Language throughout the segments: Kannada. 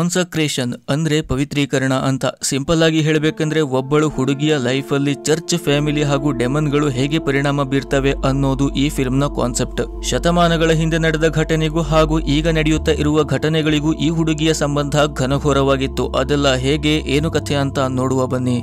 ಕಾನ್ಸಕ್ರೇಷನ್ ಅಂದ್ರೆ ಪವಿತ್ರೀಕರಣ ಅಂತ. ಸಿಂಪಲ್ ಆಗಿ ಹೇಳಬೇಕಂದ್ರೆ ಒಬ್ಬಳು ಹುಡುಗಿಯ ಲೈಫ್ ಅಲ್ಲಿ ಚರ್ಚ್, ಫ್ಯಾಮಿಲಿ ಹಾಗೂ ಡೆಮನ್ಗಳು ಹೇಗೆ ಪರಿಣಾಮ ಬೀರ್ತವೆ ಅನ್ನೋದು ಈ ಫಿಲ್ಮ್ನ ಕಾನ್ಸೆಪ್ಟ್. ಶತಮಾನಗಳ ಹಿಂದೆ ನಡೆದ ಘಟನೆಗೂ ಹಾಗೂ ಈಗ ನಡೆಯುತ್ತಾ ಇರುವ ಘಟನೆಗಳಿಗೂ ಈ ಹುಡುಗಿಯ ಸಂಬಂಧ ಘನಘೋರವಾಗಿತ್ತು. ಅದೆಲ್ಲ ಹೇಗೆ, ಏನು ಕಥೆ ಅಂತ ನೋಡುವ ಬನ್ನಿ.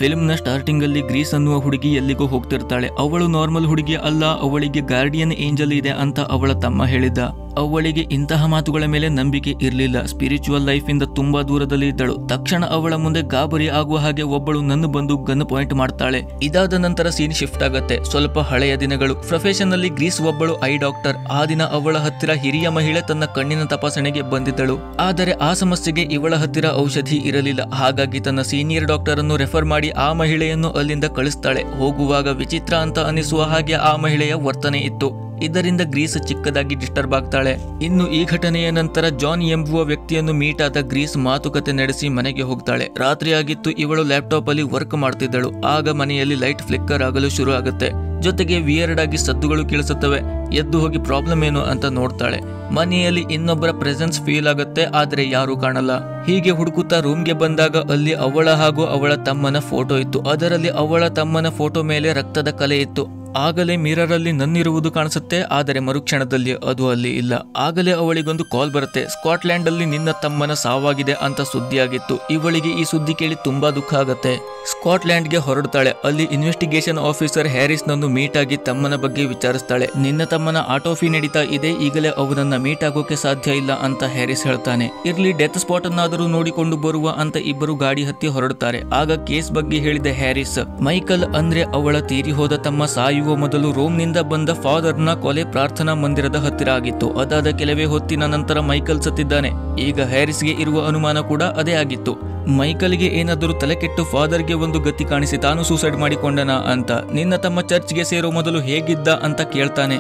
ಫಿಲ್ಮ್ನ ಸ್ಟಾರ್ಟಿಂಗ್ ಅಲ್ಲಿ ಗ್ರೀಸ್ ಅನ್ನುವ ಹುಡುಗಿ ಎಲ್ಲಿಗೂ ಹೋಗ್ತಿರ್ತಾಳೆ. ಅವಳು ನಾರ್ಮಲ್ ಹುಡುಗಿ ಅಲ್ಲ, ಅವಳಿಗೆ ಗಾರ್ಡಿಯನ್ ಏಂಜಲ್ ಇದೆ ಅಂತ ಅವಳ ತಮ್ಮ ಹೇಳಿದ್ದ. ಅವಳಿಗೆ ಇಂತಹ ಮಾತುಗಳ ಮೇಲೆ ನಂಬಿಕೆ ಇರಲಿಲ್ಲ. ಸ್ಪಿರಿಚುವಲ್ ಲೈಫ್ ಇಂದ ತುಂಬಾ ದೂರದಲ್ಲಿ ಇದ್ದಳು. ತಕ್ಷಣ ಅವಳ ಮುಂದೆ ಗಾಬರಿ ಆಗುವ ಹಾಗೆ ಒಬ್ಬಳು ನನ್ನ ಬಂದು ಗನ್ ಪಾಯಿಂಟ್ ಮಾಡ್ತಾಳೆ. ಇದಾದ ನಂತರ ಸೀನ್ ಶಿಫ್ಟ್ ಆಗುತ್ತೆ. ಸ್ವಲ್ಪ ಹಳೆಯ ದಿನಗಳು. ಪ್ರೊಫೆಷನ್ ಅಲ್ಲಿ ಗ್ರೀಸ್ ಒಬ್ಬಳು ಐ ಡಾಕ್ಟರ್. ಆ ದಿನ ಅವಳ ಹತ್ತಿರ ಹಿರಿಯ ಮಹಿಳೆ ತನ್ನ ಕಣ್ಣಿನ ತಪಾಸಣೆಗೆ ಬಂದಿದ್ದಳು. ಆದರೆ ಆ ಸಮಸ್ಯೆಗೆ ಇವಳ ಹತ್ತಿರ ಔಷಧಿ ಇರಲಿಲ್ಲ. ಹಾಗಾಗಿ ತನ್ನ ಸೀನಿಯರ್ ಡಾಕ್ಟರ್ ಅನ್ನು ರೆಫರ್ ಮಾಡಿ ಆ ಮಹಿಳೆಯನ್ನು ಅಲ್ಲಿಂದ ಕಳಿಸ್ತಾಳೆ. ಹೋಗುವಾಗ ವಿಚಿತ್ರ ಅಂತ ಅನಿಸುವ ಹಾಗೆ ಆ ಮಹಿಳೆಯ ವರ್ತನೆ ಇತ್ತು. ಇದರಿಂದ ಗ್ರೀಸ್ ಚಿಕ್ಕದಾಗಿ ಡಿಸ್ಟರ್ಬ್ ಆಗ್ತಾಳೆ. ಇನ್ನು ಈ ಘಟನೆಯ ನಂತರ ಜಾನ್ ಎಂಬುವ ವ್ಯಕ್ತಿಯನ್ನು ಮೀಟ್ ಆದ ಗ್ರೀಸ್ ಮಾತುಕತೆ ನಡೆಸಿ ಮನೆಗೆ ಹೋಗ್ತಾಳೆ. ರಾತ್ರಿ ಆಗಿತ್ತು. ಇವಳು ಲ್ಯಾಪ್ಟಾಪ್ ಅಲ್ಲಿ ವರ್ಕ್ ಮಾಡ್ತಿದ್ದಳು. ಆಗ ಮನೆಯಲ್ಲಿ ಲೈಟ್ ಫ್ಲಿಕ್ಕರ್ ಆಗಲು ಶುರು ಆಗುತ್ತೆ. ಜೊತೆಗೆ ವಿಯರ್ಡ್ ಆಗಿ ಸದ್ದುಗಳು ಕೇಳಿಸುತ್ತವೆ. ಎದ್ದು ಹೋಗಿ ಪ್ರಾಬ್ಲಮ್ ಏನು ಅಂತ ನೋಡ್ತಾಳೆ. ಮನೆಯಲ್ಲಿ ಇನ್ನೊಬ್ಬರ ಪ್ರೆಸೆನ್ಸ್ ಫೀಲ್ ಆಗುತ್ತೆ, ಆದ್ರೆ ಯಾರು ಕಾಣಲ್ಲ. ಹೀಗೆ ಹುಡುಕುತ್ತಾ ರೂಮ್ಗೆ ಬಂದಾಗ ಅಲ್ಲಿ ಅವಳ ಹಾಗೂ ಅವಳ ತಮ್ಮನ ಫೋಟೋ ಇತ್ತು. ಅದರಲ್ಲಿ ಅವಳ ತಮ್ಮನ ಫೋಟೋ ಮೇಲೆ ರಕ್ತದ ಕಲೆ ಇತ್ತು. ಆಗಲೇ ಮಿರರ್ ಅಲ್ಲಿ ನನ್ನಿರುವುದು ಕಾಣಿಸುತ್ತೆ, ಆದರೆ ಮರುಕ್ಷಣದಲ್ಲಿ ಅದು ಅಲ್ಲಿ ಇಲ್ಲ. ಆಗಲೇ ಅವಳಿಗೊಂದು ಕಾಲ್ ಬರುತ್ತೆ. ಸ್ಕಾಟ್ಲ್ಯಾಂಡ್ ಅಲ್ಲಿ ನಿನ್ನ ತಮ್ಮನ ಸಾವಾಗಿದೆ ಅಂತ ಸುದ್ದಿಯಾಗಿತ್ತು. ಇವಳಿಗೆ ಈ ಸುದ್ದಿ ಕೇಳಿ ತುಂಬಾ ದುಃಖ ಆಗುತ್ತೆ. ಸ್ಕಾಟ್ಲ್ಯಾಂಡ್ಗೆ ಹೊರಡ್ತಾಳೆ. ಅಲ್ಲಿ ಇನ್ವೆಸ್ಟಿಗೇಷನ್ ಆಫೀಸರ್ ಹ್ಯಾರಿಸ್ ನನ್ನು ಮೀಟ್ ಆಗಿ ತಮ್ಮನ ಬಗ್ಗೆ ವಿಚಾರಿಸ್ತಾಳೆ. ನಿನ್ನ ತಮ್ಮನ ಆಟೋಫಿ ನಡೀತಾ ಇದೆ, ಈಗಲೇ ಅವನನ್ನ ಮೀಟ್ ಆಗೋಕೆ ಸಾಧ್ಯ ಇಲ್ಲ ಅಂತ ಹ್ಯಾರಿಸ್ ಹೇಳ್ತಾನೆ. ಇರ್ಲಿ, ಡೆತ್ ಸ್ಪಾಟ್ ಅನ್ನಾದರೂ ನೋಡಿಕೊಂಡು ಬರುವ ಅಂತ ಇಬ್ಬರು ಗಾಡಿ ಹತ್ತಿ ಹೊರಡುತ್ತಾರೆ. ಆಗ ಕೇಸ್ ಬಗ್ಗೆ ಹೇಳಿದ ಹ್ಯಾರಿಸ್, ಮೈಕಲ್ ಅಂದ್ರೆ ಅವಳ ತೀರಿ ಹೋದ ತಮ್ಮ ಸಾಯುವ ಮೊದಲು ರೋಮ್ನಿಂದ ಬಂದ ಫಾದರ್ನ ಕೊಲೆ ಪ್ರಾರ್ಥನಾ ಮಂದಿರದ ಹತ್ತಿರ ಆಗಿತ್ತು. ಅದಾದ ಕೆಲವೇ ಹೊತ್ತಿನ ನಂತರ ಮೈಕಲ್ ಸತ್ತಿದ್ದಾನೆ. ಈಗ ಹ್ಯಾರಿಸ್ಗೆ ಇರುವ ಅನುಮಾನ ಕೂಡ ಅದೇ ಆಗಿತ್ತು. ಮೈಕಲ್ಗೆ ಏನಾದರೂ ತಲೆ ಕೆಟ್ಟು ಫಾದರ್ಗೆ ಒಂದು ಗತಿ ಕಾಣಿಸಿ ತಾನು ಸೂಸೈಡ್ ಮಾಡಿಕೊಂಡನ ಅಂತ. ನಿನ್ನ ತಮ್ಮ ಚರ್ಚ್ಗೆ ಸೇರೋ ಮೊದಲು ಹೇಗಿದ್ದ ಅಂತ ಕೇಳ್ತಾನೆ.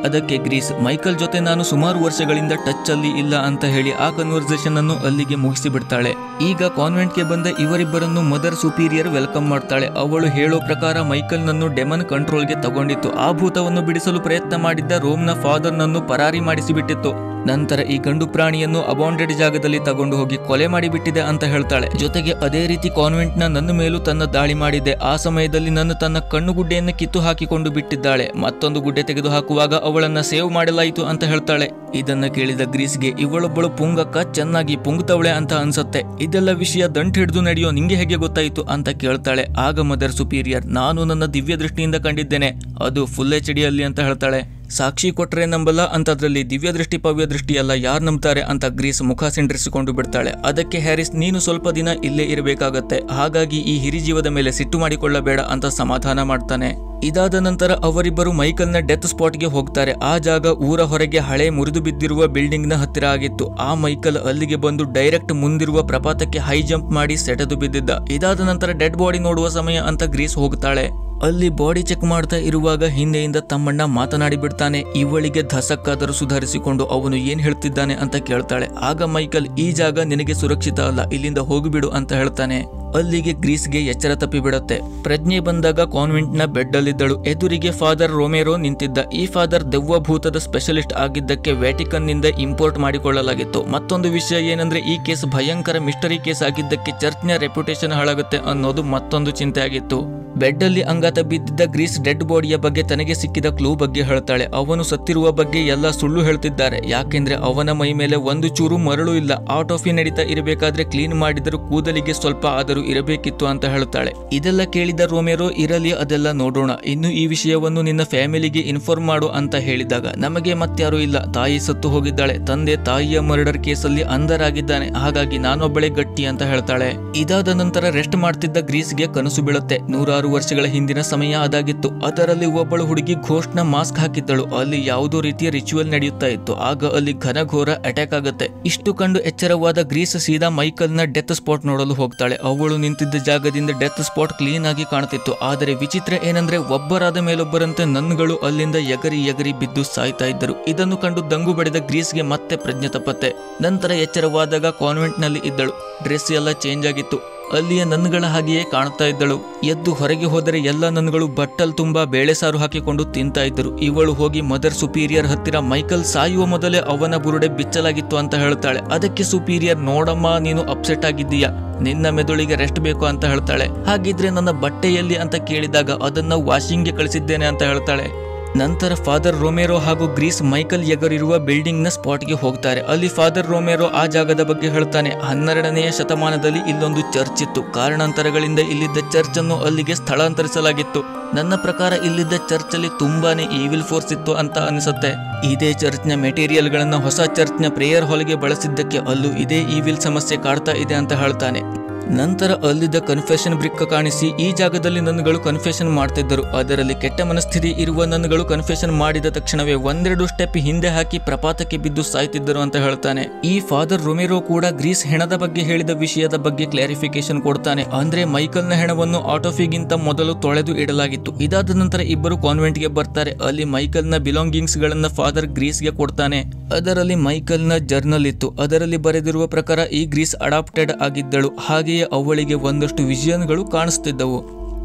ಅದಕ್ಕೆ ಗ್ರೀಸ್, ಮೈಕಲ್ ಜೊತೆ ನಾನು ಸುಮಾರು ವರ್ಷಗಳಿಂದ ಟಚ್ ಅಲ್ಲಿ ಇಲ್ಲ ಅಂತ ಹೇಳಿ ಆ ಕನ್ವರ್ಸೇಷನ್ ಅನ್ನು ಅಲ್ಲಿಗೆ ಮುಗಿಸಿ ಬಿಡ್ತಾಳೆ. ಈಗ ಕಾನ್ವೆಂಟ್ಗೆ ಬಂದ ಇವರಿಬ್ಬರನ್ನು ಮದರ್ ಸುಪೀರಿಯರ್ ವೆಲ್ಕಮ್ ಮಾಡ್ತಾಳೆ. ಅವಳು ಹೇಳೋ ಪ್ರಕಾರ ಮೈಕಲ್ ನನ್ನು ಡೆಮನ್ ಕಂಟ್ರೋಲ್ಗೆ ತಗೊಂಡಿತ್ತು. ಆ ಭೂತವನ್ನು ಬಿಡಿಸಲು ಪ್ರಯತ್ನ ಮಾಡಿದ್ದ ರೋಮ್ನ ಫಾದರ್ ನನ್ನು ಪರಾರಿ ಮಾಡಿಸಿಬಿಟ್ಟಿತ್ತು. ನಂತರ ಈ ಗಂಡು ಪ್ರಾಣಿಯನ್ನು ಅಬೌಂಡೆಡ್ ಜಾಗದಲ್ಲಿ ತಗೊಂಡು ಹೋಗಿ ಕೊಲೆ ಮಾಡಿಬಿಟ್ಟಿದೆ ಅಂತ ಹೇಳ್ತಾಳೆ. ಜೊತೆಗೆ ಅದೇ ರೀತಿ ಕಾನ್ವೆಂಟ್ ನನ್ನ ಮೇಲೂ ತನ್ನ ದಾಳಿ ಮಾಡಿದೆ. ಆ ಸಮಯದಲ್ಲಿ ತನ್ನ ಕಣ್ಣು ಗುಡ್ಡೆಯನ್ನು ಕಿತ್ತು ಹಾಕಿಕೊಂಡು ಬಿಟ್ಟಿದ್ದಾಳೆ. ಮತ್ತೊಂದು ಗುಡ್ಡೆ ತೆಗೆದು ಹಾಕುವಾಗ ಅವಳನ್ನ ಸೇವ್ ಮಾಡಲಾಯಿತು ಅಂತ ಹೇಳ್ತಾಳೆ. ಇದನ್ನ ಕೇಳಿದ ಗ್ರೀಸ್ಗೆ ಇವಳೊಬ್ಬಳು ಪುಂಗಕ್ಕ ಚೆನ್ನಾಗಿ ಪುಂಗ್ತವಳೆ ಅಂತ ಅನ್ಸುತ್ತೆ. ಇದೆಲ್ಲ ವಿಷಯ ದಂಟ್ ಹಿಡಿದು ನಡೆಯೋ ನಿಂಗೆ ಹೇಗೆ ಗೊತ್ತಾಯಿತು ಅಂತ ಕೇಳ್ತಾಳೆ. ಆಗ ಮದರ್ ಸುಪೀರಿಯರ್, ನಾನು ನನ್ನ ದಿವ್ಯ ದೃಷ್ಟಿಯಿಂದ ಕಂಡಿದ್ದೇನೆ, ಅದು ಫುಲ್ HD ಅಲ್ಲಿ ಅಂತ ಹೇಳ್ತಾಳೆ. ಸಾಕ್ಷಿ ಕೊಟ್ರೆ ನಂಬಲ್ಲ ಅಂತದ್ರಲ್ಲಿ ದಿವ್ಯ ದೃಷ್ಟಿ ಪವ್ಯ ದೃಷ್ಟಿ ಅಲ್ಲ, ಯಾರು ನಂಬ್ತಾರೆ ಅಂತ ಗ್ರೀಸ್ ಮುಖ ಸಿಂಡ್ರಿಸಿಕೊಂಡು ಬಿಡ್ತಾಳೆ. ಅದಕ್ಕೆ ಹ್ಯಾರಿಸ್, ನೀನು ಸ್ವಲ್ಪ ದಿನ ಇಲ್ಲೇ ಇರಬೇಕಾಗತ್ತೆ, ಹಾಗಾಗಿ ಈ ಹಿರಿಜೀವದ ಮೇಲೆ ಸಿಟ್ಟು ಮಾಡಿಕೊಳ್ಳಬೇಡ ಅಂತ ಸಮಾಧಾನ ಮಾಡ್ತಾನೆ. ಇದಾದ ನಂತರ ಅವರಿಬ್ಬರು ಮೈಕಲ್ನ ಡೆತ್ ಸ್ಪಾಟ್ಗೆ ಹೋಗ್ತಾರೆ. ಆ ಜಾಗ ಊರ ಹೊರಗೆ ಹಳೆ ಮುರಿದು ಬಿದ್ದಿರುವ ಬಿಲ್ಡಿಂಗ್ ನ ಹತ್ತಿರ ಆಗಿತ್ತು. ಆ ಮೈಕಲ್ ಅಲ್ಲಿಗೆ ಬಂದು ಡೈರೆಕ್ಟ್ ಮುಂದಿರುವ ಪ್ರಪಾತಕ್ಕೆ ಹೈ ಜಂಪ್ ಮಾಡಿ ಸೆಟೆದು ಬಿದ್ದಿದ್ದ. ಇದಾದ ನಂತರ ಡೆಡ್ ಬಾಡಿ ನೋಡುವ ಸಮಯ ಅಂತ ಗ್ರೀಸ್ ಹೋಗ್ತಾಳೆ. ಅಲ್ಲಿ ಬಾಡಿ ಚೆಕ್ ಮಾಡ್ತಾ ಇರುವಾಗ ಹಿಂದೆಯಿಂದ ತಮ್ಮಣ್ಣ ಮಾತನಾಡಿ ಬಿಡ್ತಾನೆ. ಇವಳಿಗೆ ಧಸಕ್ಕಾದರೂ ಸುಧಾರಿಸಿಕೊಂಡು ಅವನು ಏನ್ ಹೇಳ್ತಿದ್ದಾನೆ ಅಂತ ಕೇಳ್ತಾಳೆ. ಆಗ ಮೈಕಲ್, ಈ ಜಾಗ ನಿನಗೆ ಸುರಕ್ಷಿತ ಅಲ್ಲ, ಇಲ್ಲಿಂದ ಹೋಗಿಬಿಡು ಅಂತ ಹೇಳ್ತಾನೆ. ಅಲ್ಲಿಗೆ ಗ್ರೀಸ್ಗೆ ಎಚ್ಚರ ತಪ್ಪಿ ಬಿಡುತ್ತೆ. ಪ್ರಜ್ಞೆ ಬಂದಾಗ ಕಾನ್ವೆಂಟ್ ನ ಬೆಡ್ ಅಲ್ಲಿದ್ದಳು. ಎದುರಿಗೆ ಫಾದರ್ ರೊಮೆರೋ ನಿಂತಿದ್ದ. ಈ ಫಾದರ್ ದೆವ್ವ ಭೂತದ ಸ್ಪೆಷಲಿಸ್ಟ್ ಆಗಿದ್ದಕ್ಕೆ ವ್ಯಾಟಿಕನ್ ನಿಂದ ಇಂಪೋರ್ಟ್ ಮಾಡಿಕೊಳ್ಳಲಾಗಿತ್ತು. ಮತ್ತೊಂದು ವಿಷಯ ಏನಂದ್ರೆ ಈ ಕೇಸ್ ಭಯಂಕರ ಮಿಸ್ಟರಿ ಕೇಸ್ ಆಗಿದ್ದಕ್ಕೆ ಚರ್ಚ್ನ ರೆಪ್ಯುಟೇಷನ್ ಹಾಳಾಗುತ್ತೆ ಅನ್ನೋದು ಮತ್ತೊಂದು ಚಿಂತೆ ಆಗಿತ್ತು. ಬೆಡ್ ಅಲ್ಲಿ ಅಂಗಾತ ಬಿದ್ದಿದ್ದ ಗ್ರೀಸ್ ಡೆಡ್ ಬಾಡಿಯ ಬಗ್ಗೆ ತನಗೆ ಸಿಕ್ಕಿದ ಕ್ಲೂ ಬಗ್ಗೆ ಹೇಳ್ತಾಳೆ. ಅವನು ಸತ್ತಿರುವ ಬಗ್ಗೆ ಎಲ್ಲ ಸುಳ್ಳು ಹೇಳ್ತಿದ್ದಾರೆ, ಯಾಕೆಂದ್ರೆ ಅವನ ಮೈ ಮೇಲೆ ಒಂದು ಚೂರು ಮರಳು ಇಲ್ಲ. ಆಟೋಫಿ ನಡೀತಾ ಇರಬೇಕಾದ್ರೆ ಕ್ಲೀನ್ ಮಾಡಿದರೂ ಕೂದಲಿಗೆ ಸ್ವಲ್ಪ ಆದರೂ ಇರಬೇಕಿತ್ತು ಅಂತ ಹೇಳ್ತಾಳೆ. ಇದೆಲ್ಲ ಕೇಳಿದ ರೋಮೆರೋ, ಇರಲಿ ಅದೆಲ್ಲ ನೋಡೋಣ, ಇನ್ನು ಈ ವಿಷಯವನ್ನು ನಿನ್ನ ಫ್ಯಾಮಿಲಿಗೆ ಇನ್ಫಾರ್ಮ್ ಮಾಡು ಅಂತ ಹೇಳಿದಾಗ, ನಮಗೆ ಮತ್ಯಾರೂ ಇಲ್ಲ, ತಾಯಿ ಸತ್ತು ಹೋಗಿದ್ದಾಳೆ, ತಂದೆ ತಾಯಿಯ ಮರ್ಡರ್ ಕೇಸಲ್ಲಿ ಅಂಧರಾಗಿದ್ದಾನೆ, ಹಾಗಾಗಿ ನಾನೊಬ್ಬಳೆ ಗಟ್ಟಿ ಅಂತ ಹೇಳ್ತಾಳೆ. ಇದಾದ ನಂತರ ರೆಸ್ಟ್ ಮಾಡ್ತಿದ್ದ ಗ್ರೀಸ್ಗೆ ಕನಸು ಬೀಳುತ್ತೆ. 100 ವರ್ಷಗಳ ಹಿಂದಿನ ಸಮಯ ಅದಾಗಿತ್ತು. ಅದರಲ್ಲಿ ಒಬ್ಬಳು ಹುಡುಗಿ ಘೋಸ್ಟ್ ನ ಮಾಸ್ಕ್ ಹಾಕಿದ್ದಳು. ಅಲ್ಲಿ ಯಾವುದೋ ರೀತಿಯ ರಿಚುವಲ್ ನಡೆಯುತ್ತಾ ಇತ್ತು. ಆಗ ಅಲ್ಲಿ ಘನಘೋರ ಅಟ್ಯಾಕ್ ಆಗುತ್ತೆ. ಇಷ್ಟು ಕಂಡು ಎಚ್ಚರವಾದ ಗ್ರೀಸ್ ಸೀದಾ ಮೈಕಲ್ ನ ಡೆತ್ ಸ್ಪಾಟ್ ನೋಡಲು ಹೋಗ್ತಾಳೆ. ಅವಳು ನಿಂತಿದ್ದ ಜಾಗದಿಂದ ಡೆತ್ ಸ್ಪಾಟ್ ಕ್ಲೀನ್ ಆಗಿ ಕಾಣುತ್ತಿತ್ತು. ಆದರೆ ವಿಚಿತ್ರ ಏನಂದ್ರೆ ಒಬ್ಬರಾದ ಮೇಲೊಬ್ಬರಂತೆ ನನ್ಗಳು ಅಲ್ಲಿಂದ ಎಗರಿ ಎಗರಿ ಬಿದ್ದು ಸಾಯ್ತಾ ಇದ್ದರು. ಇದನ್ನು ಕಂಡು ದಂಗು ಬಡಿದ ಗ್ರೀಸ್ಗೆ ಮತ್ತೆ ಪ್ರಜ್ಞೆ ತಪ್ಪತ್ತೆ. ನಂತರ ಎಚ್ಚರವಾದಾಗ ಕಾನ್ವೆಂಟ್ ನಲ್ಲಿ ಇದ್ದಳು. ಡ್ರೆಸ್ ಎಲ್ಲ ಚೇಂಜ್ ಆಗಿತ್ತು. ಅಲ್ಲಿಯ ನನ್ಗಳ ಹಾಗೆಯೇ ಕಾಣ್ತಾ ಇದ್ದಳು. ಎದ್ದು ಹೊರಗೆ ಹೋದರೆ ಎಲ್ಲ ನನ್ಗಳು ಬಟ್ಟಲ್ ತುಂಬಾ ಬೇಳೆ ಸಾರು ಹಾಕಿಕೊಂಡು ತಿಂತಾ ಇದ್ದರು. ಇವಳು ಹೋಗಿ ಮದರ್ ಸುಪೀರಿಯರ್ ಹತ್ತಿರ ಮೈಕಲ್ ಸಾಯುವ ಮೊದಲೇ ಅವನ ಬುರುಡೆ ಬಿಚ್ಚಲಾಗಿತ್ತು ಅಂತ ಹೇಳ್ತಾಳೆ. ಅದಕ್ಕೆ ಸುಪೀರಿಯರ್, ನೋಡಮ್ಮ ನೀನು ಅಪ್ಸೆಟ್ ಆಗಿದ್ದೀಯಾ, ನಿನ್ನ ಮೆದುಳಿಗೆ ರೆಸ್ಟ್ ಬೇಕು ಅಂತ ಹೇಳ್ತಾಳೆ. ಹಾಗಿದ್ರೆ ನನ್ನ ಬಟ್ಟೆಯಲ್ಲಿ ಅಂತ ಕೇಳಿದಾಗ ಅದನ್ನ ವಾಷಿಂಗ್ಗೆ ಕಳಿಸಿದ್ದೇನೆ ಅಂತ ಹೇಳ್ತಾಳೆ. ನಂತರ ಫಾದರ್ ರೊಮೆರೋ ಹಾಗೂ ಗ್ರೀಸ್ ಮೈಕಲ್ ಎಗರಿರುವ ಬಿಲ್ಡಿಂಗ್ ನ ಸ್ಪಾಟ್ಗೆ ಹೋಗ್ತಾರೆ. ಅಲ್ಲಿ ಫಾದರ್ ರೊಮೆರೋ ಆ ಜಾಗದ ಬಗ್ಗೆ ಹೇಳ್ತಾನೆ. 12ನೇ ಶತಮಾನದಲ್ಲಿ ಇಲ್ಲೊಂದು ಚರ್ಚ್ ಇತ್ತು. ಕಾರಣಾಂತರಗಳಿಂದ ಇಲ್ಲಿದ್ದ ಚರ್ಚ್ ಅನ್ನು ಅಲ್ಲಿಗೆ ಸ್ಥಳಾಂತರಿಸಲಾಗಿತ್ತು. ನನ್ನ ಪ್ರಕಾರ ಇಲ್ಲಿದ್ದ ಚರ್ಚ್ ಅಲ್ಲಿ ತುಂಬಾನೇ ಈವಿಲ್ ಫೋರ್ಸ್ ಇತ್ತು ಅಂತ ಅನಿಸುತ್ತೆ. ಇದೇ ಚರ್ಚ್ ನ ಮೆಟೀರಿಯಲ್ ಗಳನ್ನ ಹೊಸ ಚರ್ಚ್ ನ ಪ್ರೇಯರ್ ಹಾಲ್ಗೆ ಬಳಸಿದ್ದಕ್ಕೆ ಅಲ್ಲೂ ಇದೇ ಈವಿಲ್ ಸಮಸ್ಯೆ ಕಾಡ್ತಾ ಇದೆ ಅಂತ ಹೇಳ್ತಾನೆ. ನಂತರ ಅಲ್ಲಿದ್ದ ಕನ್ಫೆಷನ್ ಬ್ರಿಕ್ ಕಾಣಿಸಿ ಈ ಜಾಗದಲ್ಲಿ ನನ್ಗಳು ಕನ್ಫೆಷನ್ ಮಾಡ್ತಿದ್ದರು. ಅದರಲ್ಲಿ ಕೆಟ್ಟ ಮನಸ್ಥಿತಿ ಇರುವ ನನ್ಗಳು ಕನ್ಫೆಷನ್ ಮಾಡಿದ ತಕ್ಷಣವೇ ಒಂದೆರಡು ಸ್ಟೆಪ್ ಹಿಂದೆ ಹಾಕಿ ಪ್ರಪಾತಕ್ಕೆ ಬಿದ್ದು ಸಾಯ್ತಿದ್ದರು ಅಂತ ಹೇಳ್ತಾನೆ. ಈ ಫಾದರ್ ರೊಮೆರೋ ಕೂಡ ಗ್ರೀಸ್ ಹೆಣದ ಬಗ್ಗೆ ಹೇಳಿದ ವಿಷಯದ ಬಗ್ಗೆ ಕ್ಲಾರಿಫಿಕೇಶನ್ ಕೊಡ್ತಾನೆ. ಅಂದ್ರೆ ಮೈಕಲ್ ನ ಹೆಣವನ್ನು ಆಟೋಫಿಗಿಂತ ಮೊದಲು ತೊಳೆದು ಇಡಲಾಗಿತ್ತು. ಇದಾದ ನಂತರ ಇಬ್ಬರು ಕಾನ್ವೆಂಟ್ ಗೆ ಬರ್ತಾರೆ. ಅಲ್ಲಿ ಮೈಕಲ್ ನ ಬಿಲಾಂಗಿಂಗ್ಸ್ ಗಳನ್ನ ಫಾದರ್ ಗ್ರೀಸ್ ಗೆ ಕೊಡ್ತಾನೆ. ಅದರಲ್ಲಿ ಮೈಕಲ್ ನ ಜರ್ನಲ್ ಇತ್ತು. ಅದರಲ್ಲಿ ಬರೆದಿರುವ ಪ್ರಕಾರ ಈ ಗ್ರೀಸ್ ಅಡಾಪ್ಟೆಡ್ ಆಗಿದ್ದಳು. ಹಾಗೆಯೇ ಅವಳಿಗೆ ಒಂದಷ್ಟು ವಿಷನ್ಗಳು ಕಾಣಿಸ್ತಿದ್ದವು.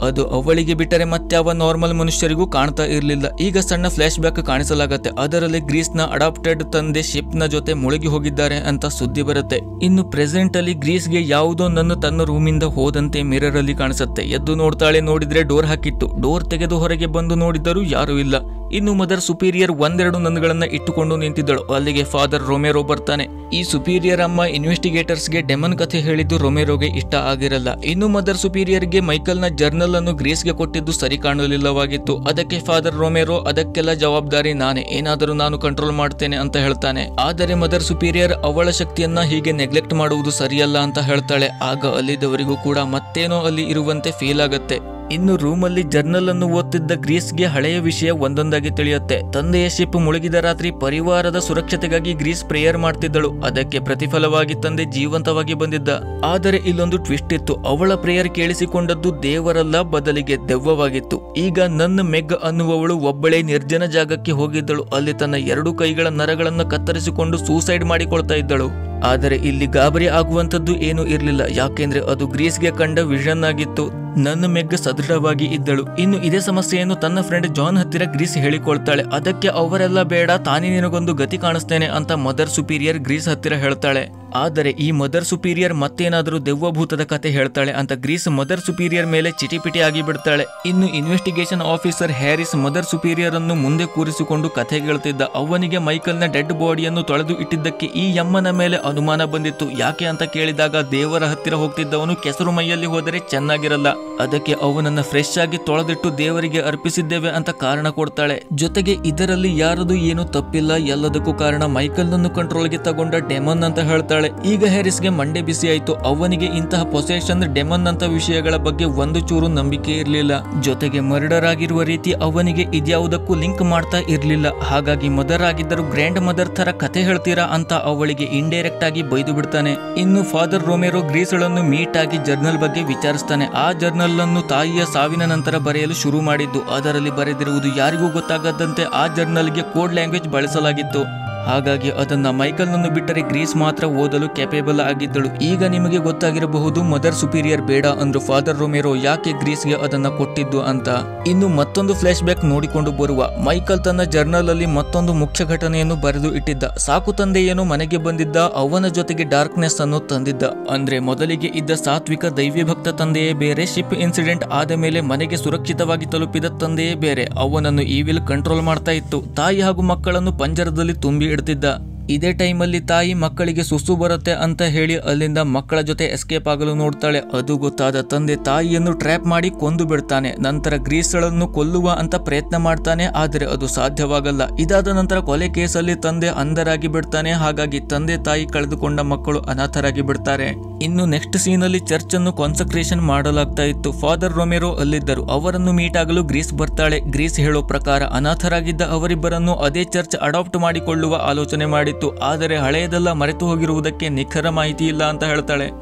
ಅದು ಅವಳಿಗೆ ಬಿಟ್ಟರೆ ಮತ್ಯಾವ ನಾರ್ಮಲ್ ಮನುಷ್ಯರಿಗೂ ಕಾಣ್ತಾ ಇರಲಿಲ್ಲ. ಈಗ ಸಣ್ಣ ಫ್ಲಾಶ್ ಬ್ಯಾಕ್ ಕಾಣಿಸಲಾಗತ್ತೆ. ಅದರಲ್ಲಿ ಗ್ರೀಸ್ ನ ಅಡಾಪ್ಟೆಡ್ ತಂದೆ ಶಿಪ್ ನ ಜೊತೆ ಮುಳುಗಿ ಹೋಗಿದ್ದಾರೆ ಅಂತ ಸುದ್ದಿ ಬರುತ್ತೆ. ಇನ್ನು ಪ್ರೆಸೆಂಟ್ ಅಲ್ಲಿ ಗ್ರೀಸ್ಗೆ ಯಾವುದೋ ತನ್ನ ರೂಮಿಂದ ಹೋದಂತೆ ಮಿರರ್ ಅಲ್ಲಿ ಕಾಣಿಸುತ್ತೆ. ಎದ್ದು ನೋಡ್ತಾಳೆ. ನೋಡಿದ್ರೆ ಡೋರ್ ಹಾಕಿತ್ತು. ಡೋರ್ ತೆಗೆದು ಹೊರಗೆ ಬಂದು ನೋಡಿದರೂ ಯಾರೂ ಇಲ್ಲ. ಇನ್ನು ಮದರ್ ಸುಪೀರಿಯರ್ ಒಂದೆರಡು ನನ್ಗಳನ್ನ ಇಟ್ಟುಕೊಂಡು ನಿಂತಿದ್ದಳು. ಅಲ್ಲಿಗೆ ಫಾದರ್ ರೊಮೆರೋ ಬರ್ತಾನೆ. ಈ ಸುಪೀರಿಯರ್ ಅಮ್ಮ ಇನ್ವೆಸ್ಟಿಗೇಟರ್ಸ್ಗೆ ಡೆಮನ್ ಕಥೆ ಹೇಳಿದ್ದು ರೊಮೆರೋಗೆ ಇಷ್ಟ ಆಗಿರಲ್ಲ. ಇನ್ನು ಮದರ್ ಸುಪೀರಿಯರ್ಗೆ ಮೈಕಲ್ ನ ಜರ್ನಲ್ ಅನ್ನು ಗ್ರೀಸ್ಗೆ ಕೊಟ್ಟಿದ್ದು ಸರಿ ಕಾಣಲಿಲ್ಲವಾಗಿತ್ತು. ಅದಕ್ಕೆ ಫಾದರ್ ರೊಮೆರೋ, ಅದಕ್ಕೆಲ್ಲ ಜವಾಬ್ದಾರಿ ನಾನೇ, ಏನಾದರೂ ನಾನು ಕಂಟ್ರೋಲ್ ಮಾಡ್ತೇನೆ ಅಂತ ಹೇಳ್ತಾನೆ. ಆದರೆ ಮದರ್ ಸುಪೀರಿಯರ್ ಅವಳ ಶಕ್ತಿಯನ್ನ ಹೀಗೆ ನೆಗ್ಲೆಕ್ಟ್ ಮಾಡುವುದು ಸರಿಯಲ್ಲ ಅಂತ ಹೇಳ್ತಾಳೆ. ಆಗ ಅಲ್ಲಿದ್ದವರಿಗೂ ಕೂಡ ಮತ್ತೇನೋ ಅಲ್ಲಿ ಇರುವಂತೆ ಫೀಲ್ ಆಗತ್ತೆ. ಇನ್ನು ರೂಮಲ್ಲಿ ಜರ್ನಲ್ ಅನ್ನು ಓದ್ತಿದ್ದ ಗ್ರೀಸ್ಗೆ ಹಳೆಯ ವಿಷಯ ಒಂದೊಂದಾಗಿ ತಿಳಿಯುತ್ತೆ. ತಂದೆಯ ಶಿಪ್ ಮುಳುಗಿದ ರಾತ್ರಿ ಪರಿವಾರದ ಸುರಕ್ಷತೆಗಾಗಿ ಗ್ರೀಸ್ ಪ್ರೇಯರ್ ಮಾಡ್ತಿದ್ದಳು. ಅದಕ್ಕೆ ಪ್ರತಿಫಲವಾಗಿ ತಂದೆ ಜೀವಂತವಾಗಿ ಬಂದಿದ್ದ. ಆದರೆ ಇಲ್ಲೊಂದು ಟ್ವಿಸ್ಟ್ ಇತ್ತು. ಅವಳ ಪ್ರೇಯರ್ ಕೇಳಿಸಿಕೊಂಡದ್ದು ದೇವರಲ್ಲ, ಬದಲಿಗೆ ದೆವ್ವವಾಗಿತ್ತು. ಈಗ ನನ್ನ ಮೆಗ್ ಅನ್ನುವವಳು ಒಬ್ಬಳೇ ನಿರ್ಜನ ಜಾಗಕ್ಕೆ ಹೋಗಿದ್ದಳು. ಅಲ್ಲಿ ತನ್ನ 2 ಕೈಗಳ ನರಗಳನ್ನು ಕತ್ತರಿಸಿಕೊಂಡು ಸೂಸೈಡ್ ಮಾಡಿಕೊಳ್ತಾ ಇದ್ದಳು. ಆದರೆ ಇಲ್ಲಿ ಗಾಬರಿ ಆಗುವಂತದ್ದು ಏನೂ ಇರಲಿಲ್ಲ. ಯಾಕೆಂದ್ರೆ ಅದು ಗ್ರೀಸ್ಗೆ ಕಂಡ ವಿಷನ್ ಆಗಿತ್ತು. ನನ್ನ ಮೆಗ್ ಸದೃಢವಾಗಿ ಇದ್ದಳು. ಇನ್ನು ಇದೇ ಸಮಸ್ಯೆಯನ್ನು ತನ್ನ ಫ್ರೆಂಡ್ ಜಾನ್ ಹತ್ತಿರ ಗ್ರೀಸ್ ಹೇಳಿಕೊಳ್ತಾಳೆ. ಅದಕ್ಕೆ ಅವರೆಲ್ಲ ಬೇಡ, ತಾನೇ ನಿನಗೊಂದು ಗತಿ ಕಾಣಿಸ್ತೇನೆ ಅಂತ ಮದರ್ ಸುಪೀರಿಯರ್ ಗ್ರೀಸ್ ಹತ್ತಿರ ಹೇಳ್ತಾಳೆ. ಆದರೆ ಈ ಮದರ್ ಸುಪೀರಿಯರ್ ಮತ್ತೇನಾದರೂ ದೆವ್ವಭೂತದ ಕತೆ ಹೇಳ್ತಾಳೆ ಅಂತ ಗ್ರೀಸ್ ಮದರ್ ಸುಪೀರಿಯರ್ ಮೇಲೆ ಚಿಟಿಪಿಟಿ ಆಗಿ ಬಿಡ್ತಾಳೆ. ಇನ್ನು investigation officer Harris mother superior ಅನ್ನು ಮುಂದೆ ಕೂರಿಸಿಕೊಂಡು ಕಥೆ ಹೇಳ್ತಿದ್ದ. ಅವನಿಗೆ ಮೈಕಲ್ ನ ಡೆಡ್ ಬಾಡಿಯನ್ನು ತೊಳೆದು ಇಟ್ಟಿದ್ದಕ್ಕೆ ಈ ಯಮ್ಮನ ಮೇಲೆ ಅನುಮಾನ ಬಂದಿತ್ತು. ಯಾಕೆ ಅಂತ ಕೇಳಿದಾಗ ದೇವರ ಹತ್ತಿರ ಹೋಗ್ತಿದ್ದವನು ಕೆಸರು ಮೈಯಲ್ಲಿ ಹೋದರೆ ಚೆನ್ನಾಗಿರಲ್ಲ, ಅದಕ್ಕೆ ಅವನನ್ನ ಫ್ರೆಶ್ ಆಗಿ ತೊಳೆದಿಟ್ಟು ದೇವರಿಗೆ ಅರ್ಪಿಸಿದ್ದೇವೆ ಅಂತ ಕಾರಣ ಕೊಡ್ತಾಳೆ. ಜೊತೆಗೆ ಇದರಲ್ಲಿ ಯಾರದು ಏನು ತಪ್ಪಿಲ್ಲ, ಎಲ್ಲದಕ್ಕೂ ಕಾರಣ ಮೈಕಲ್ ನನ್ನು ಕಂಟ್ರೋಲ್ಗೆ ತಗೊಂಡ ಡೆಮನ್ ಅಂತ ಹೇಳ್ತಾಳೆ. ಈಗ ಹ್ಯಾರಿಸ್ಗೆ ಮಂಡೆ ಬಿಸಿ ಆಯ್ತು. ಅವನಿಗೆ ಇಂತಹ ಪೊಸೆಷನ್, ಡೆಮನ್ ಅಂತ ವಿಷಯಗಳ ಬಗ್ಗೆ ಒಂದು ಚೂರು ನಂಬಿಕೆ ಇರಲಿಲ್ಲ. ಜೊತೆಗೆ ಮರ್ಡರ್ ಆಗಿರುವ ರೀತಿ ಅವನಿಗೆ ಇದ್ಯಾವುದಕ್ಕೂ ಲಿಂಕ್ ಮಾಡ್ತಾ ಇರ್ಲಿಲ್ಲ. ಹಾಗಾಗಿ ಮದರ್ ಆಗಿದ್ದರೂ ಗ್ರ್ಯಾಂಡ್ ಮದರ್ ತರ ಕಥೆ ಹೇಳ್ತೀರಾ ಅಂತ ಅವಳಿಗೆ ಇಂಡೈರೆಕ್ಟ್ ಆಗಿ ಬೈದು ಬಿಡ್ತಾನೆ. ಇನ್ನು ಫಾದರ್ ರೊಮೆರೋ ಗ್ರೀಸ್ಗಳನ್ನು ಮೀಟ್ ಆಗಿ ಜರ್ನಲ್ ಬಗ್ಗೆ ವಿಚಾರಿಸ್ತಾನೆ. ಆ ಜರ್ನಲ್ ಅನ್ನು ತಾಯಿಯ ಸಾವಿನ ನಂತರ ಬರೆಯಲು ಶುರು ಮಾಡಿದ್ದು. ಅದರಲ್ಲಿ ಬರೆದಿರುವುದು ಯಾರಿಗೂ ಗೊತ್ತಾಗದಂತೆ ಆ ಜರ್ನಲ್ಗೆ ಕೋಡ್ ಲ್ಯಾಂಗ್ವೇಜ್ ಬಳಸಲಾಗಿತ್ತು. ಹಾಗಾಗಿ ಅದನ್ನ ಮೈಕಲ್ ನನ್ನು ಬಿಟ್ಟರೆ ಗ್ರೀಸ್ ಮಾತ್ರ ಓದಲು ಕ್ಯಾಪೇಬಲ್ ಆಗಿದ್ದಳು. ಈಗ ನಿಮಗೆ ಗೊತ್ತಾಗಿರಬಹುದು ಮದರ್ ಸುಪೀರಿಯರ್ ಬೇಡ ಅಂದ್ರು ಫಾದರ್ ರೊಮೆರೋ ಯಾಕೆ ಗ್ರೀಸ್ಗೆ ಅದನ್ನ ಕೊಟ್ಟಿದ್ದು ಅಂತ. ಇನ್ನು ಮತ್ತೊಂದು ಫ್ಲಾಶ್ ಬ್ಯಾಕ್ ನೋಡಿಕೊಂಡು ಬರುವ. ಮೈಕಲ್ ತನ್ನ ಜರ್ನಲ್ ಅಲ್ಲಿ ಮತ್ತೊಂದು ಮುಖ್ಯ ಘಟನೆಯನ್ನು ಬರೆದು ಇಟ್ಟಿದ್ದ. ಸಾಕು ತಂದೆ ಏನೋ ಮನೆಗೆ ಬಂದಿದ್ದ, ಅವನ ಜೊತೆಗೆ ಡಾರ್ಕ್ನೆಸ್ ಅನ್ನು ತಂದಿದ್ದ. ಅಂದ್ರೆ ಮೊದಲಿಗೆ ಇದ್ದ ಸಾತ್ವಿಕ ದೈವ್ಯಭಕ್ತ ತಂದೆಯೇ ಬೇರೆ, ಶಿಪ್ ಇನ್ಸಿಡೆಂಟ್ ಆದ ಮೇಲೆ ಮನೆಗೆ ಸುರಕ್ಷಿತವಾಗಿ ತಲುಪಿದ ತಂದೆಯೇ ಬೇರೆ. ಅವನನ್ನು ಈವಿಲ್ ಕಂಟ್ರೋಲ್ ಮಾಡ್ತಾ ಇತ್ತು. ತಾಯಿ ಹಾಗೂ ಮಕ್ಕಳನ್ನು ಪಂಜರದಲ್ಲಿ ತುಂಬಿ ಇಡ್ತಿದ್ದ. ಇದೇ ಟೈಮಲ್ಲಿ ತಾಯಿ ಮಕ್ಕಳಿಗೆ ಸುಸ್ಸು ಬರುತ್ತೆ ಅಂತ ಹೇಳಿ ಅಲ್ಲಿಂದ ಮಕ್ಕಳ ಜೊತೆ ಎಸ್ಕೇಪ್ ಆಗಲು ನೋಡ್ತಾಳೆ. ಅದು ಗೊತ್ತಾದ ತಂದೆ ತಾಯಿಯನ್ನು ಟ್ರ್ಯಾಪ್ ಮಾಡಿ ಕೊಂದು ಬಿಡ್ತಾನೆ. ನಂತರ ಗ್ರೀಸ್ಗಳನ್ನು ಕೊಲ್ಲುವ ಅಂತ ಪ್ರಯತ್ನ ಮಾಡ್ತಾನೆ, ಆದರೆ ಅದು ಸಾಧ್ಯವಾಗಲ್ಲ. ಇದಾದ ನಂತರ ಕೊಲೆ ಕೇಸಲ್ಲಿ ತಂದೆ ಅಂಧರಾಗಿ ಬಿಡ್ತಾನೆ. ಹಾಗಾಗಿ ತಂದೆ ತಾಯಿ ಕಳೆದುಕೊಂಡ ಮಕ್ಕಳು ಅನಾಥರಾಗಿ ಬಿಡ್ತಾರೆ. ಇನ್ನು ನೆಕ್ಸ್ಟ್ ಸೀನ್ ಅಲ್ಲಿ ಚರ್ಚ್ ಅನ್ನು ಕಾನ್ಸಕ್ರೇಷನ್ ಮಾಡಲಾಗ್ತಾ ಇತ್ತು. ಫಾದರ್ ರೊಮೆರೋ ಅಲ್ಲಿದ್ದರು. ಅವರನ್ನು ಮೀಟ್ ಆಗಲು ಗ್ರೀಸ್ ಬರ್ತಾಳೆ. ಗ್ರೀಸ್ ಹೇಳೋ ಪ್ರಕಾರ ಅನಾಥರಾಗಿದ್ದ ಅವರಿಬ್ಬರನ್ನು ಅದೇ ಚರ್ಚ್ ಅಡಾಪ್ಟ್ ಮಾಡಿಕೊಳ್ಳುವ ಆಲೋಚನೆ ಮಾಡಿತ್ತು. ಇತ್ತು, ಆದರೆ ಹಳೆಯದೆಲ್ಲ ಮರೆತು ಹೋಗಿರುವುದಕ್ಕೆ ನಿಖರ ಮಾಹಿತಿ ಇಲ್ಲ ಅಂತ ಹೇಳ್ತಾಳೆ.